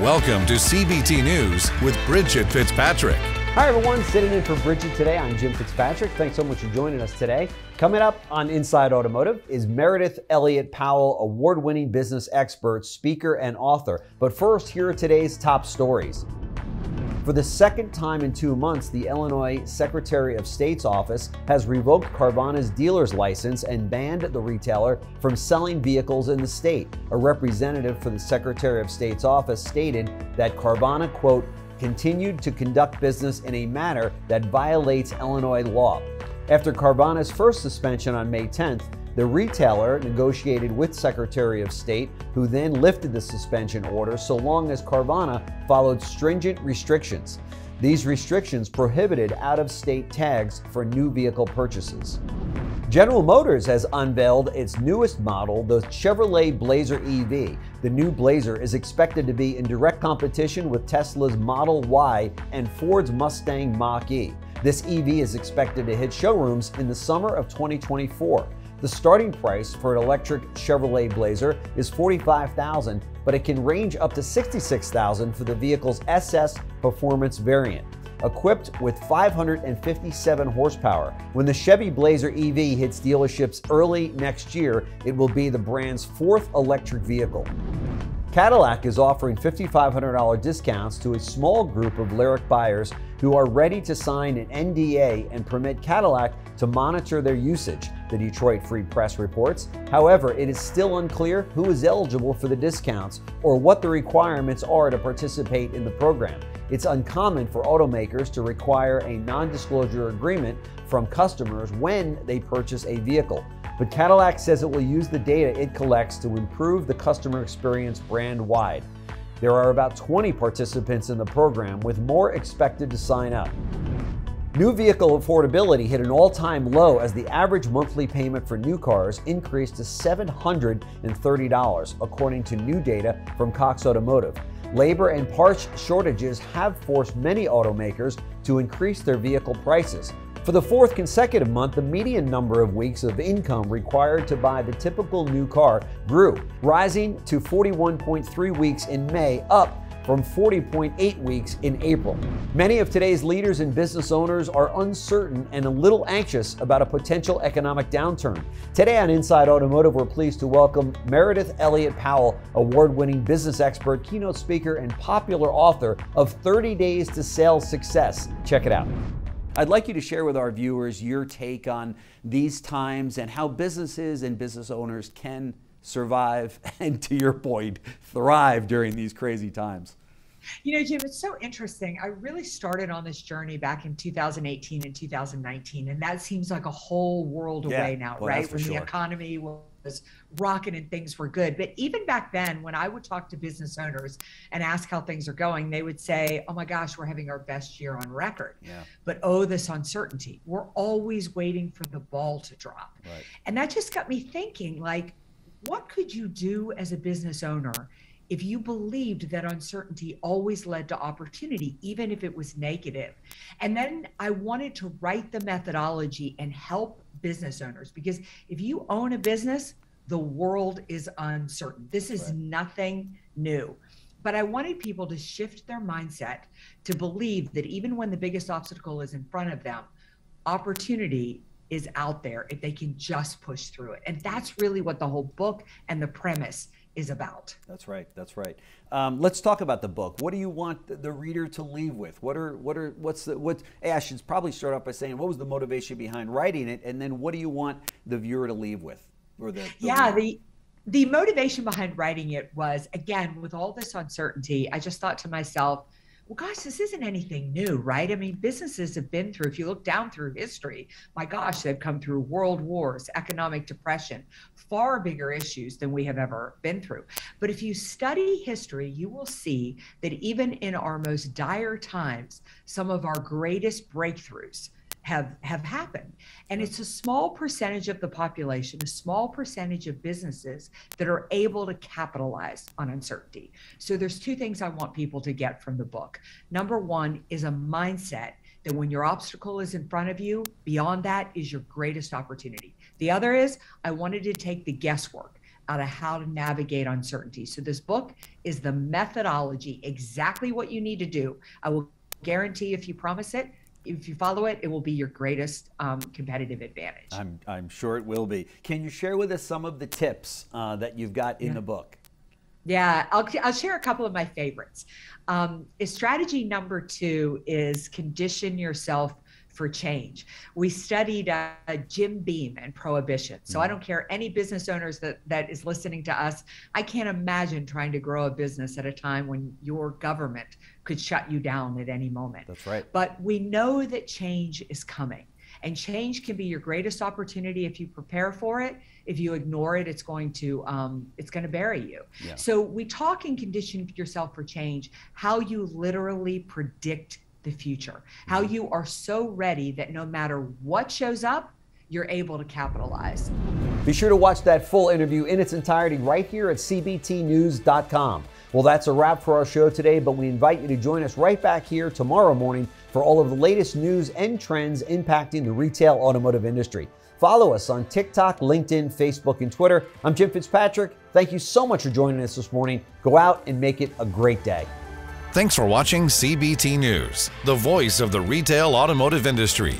Welcome to CBT News with Bridget Fitzpatrick. Hi everyone, sitting in for Bridget today. I'm Jim Fitzpatrick. Thanks so much for joining us today. Coming up on Inside Automotive is Meredith Elliott Powell, award-winning business expert, speaker, and author. But first, here are today's top stories. For the second time in 2 months, the Illinois Secretary of State's office has revoked Carvana's dealer's license and banned the retailer from selling vehicles in the state. A representative for the Secretary of State's office stated that Carvana, quote, continued to conduct business in a manner that violates Illinois law. After Carvana's first suspension on May 10th, the retailer negotiated with Secretary of State, who then lifted the suspension order so long as Carvana followed stringent restrictions. These restrictions prohibited out-of-state tags for new vehicle purchases. General Motors has unveiled its newest model, the Chevrolet Blazer EV. The new Blazer is expected to be in direct competition with Tesla's Model Y and Ford's Mustang Mach-E. This EV is expected to hit showrooms in the summer of 2024. The starting price for an electric Chevrolet Blazer is $45,000, but it can range up to $66,000 for the vehicle's SS Performance variant, equipped with 557 horsepower. When the Chevy Blazer EV hits dealerships early next year, it will be the brand's fourth electric vehicle. Cadillac is offering $5,500 discounts to a small group of Lyric buyers who are ready to sign an NDA and permit Cadillac to monitor their usage, the Detroit Free Press reports. However, it is still unclear who is eligible for the discounts or what the requirements are to participate in the program. It's uncommon for automakers to require a non-disclosure agreement from customers when they purchase a vehicle. But Cadillac says it will use the data it collects to improve the customer experience brand-wide. There are about 20 participants in the program, with more expected to sign up. New vehicle affordability hit an all-time low as the average monthly payment for new cars increased to $730, according to new data from Cox Automotive. Labor and parts shortages have forced many automakers to increase their vehicle prices. For the fourth consecutive month, the median number of weeks of income required to buy the typical new car grew, rising to 41.3 weeks in May, up from 40.8 weeks in April. Many of today's leaders and business owners are uncertain and a little anxious about a potential economic downturn. Today on Inside Automotive, we're pleased to welcome Meredith Elliott Powell, award-winning business expert, keynote speaker, and popular author of 30 Days to Sales Success. Check it out. I'd like you to share with our viewers your take on these times and how businesses and business owners can survive and, to your point, thrive during these crazy times. You know, Jim, it's so interesting. I really started on this journey back in 2018 and 2019, and that seems like a whole world away now, right? When the economy was rocking and things were good. But even back then, when I would talk to business owners and ask how things are going, they would say, oh my gosh, we're having our best year on record. Yeah. But oh, this uncertainty. We're always waiting for the ball to drop. Right. And that just got me thinking, like, what could you do as a business owner if you believed that uncertainty always led to opportunity, even if it was negative? And then I wanted to write the methodology and help business owners, because if you own a business, the world is uncertain. This is nothing new. But I wanted people to shift their mindset to believe that even when the biggest obstacle is in front of them, opportunity is out there if they can just push through it. And that's really what the whole book and the premise is about. That's right. That's right. Let's talk about the book. What do you want the reader to leave with? Hey, I should probably start off by saying, what was the motivation behind writing it? And then what do you want the viewer to leave with? Or the motivation behind writing it was, again, with all this uncertainty, I just thought to myself, well, gosh, this isn't anything new, right? I mean, businesses have been through, if you look down through history, my gosh, they've come through world wars, economic depression, far bigger issues than we have ever been through. But if you study history, you will see that even in our most dire times, some of our greatest breakthroughs have happened. And it's a small percentage of the population, a small percentage of businesses that are able to capitalize on uncertainty. So there's two things I want people to get from the book. Number one is a mindset that when your obstacle is in front of you, beyond that is your greatest opportunity. The other is I wanted to take the guesswork out of how to navigate uncertainty. So this book is the methodology, exactly what you need to do. I will guarantee if you promise it, if you follow it, it will be your greatest competitive advantage. I'm sure it will be. Can you share with us some of the tips that you've got in the book? Yeah, I'll share a couple of my favorites. Strategy number 2 is condition yourself for change. We studied Jim Beam and prohibition. So I don't care any business owners that is listening to us. I can't imagine trying to grow a business at a time when your government could shut you down at any moment. That's right. But we know that change is coming, and change can be your greatest opportunity if you prepare for it. If you ignore it, it's going to bury you. Yeah. So we talk and condition yourself for change, how you literally predict the future, how you are so ready that no matter what shows up, you're able to capitalize. Be sure to watch that full interview in its entirety right here at cbtnews.com. Well, that's a wrap for our show today, but we invite you to join us right back here tomorrow morning for all of the latest news and trends impacting the retail automotive industry. Follow us on TikTok, LinkedIn, Facebook, and Twitter. I'm Jim Fitzpatrick. Thank you so much for joining us this morning. Go out and make it a great day. Thanks for watching CBT News, the voice of the retail automotive industry.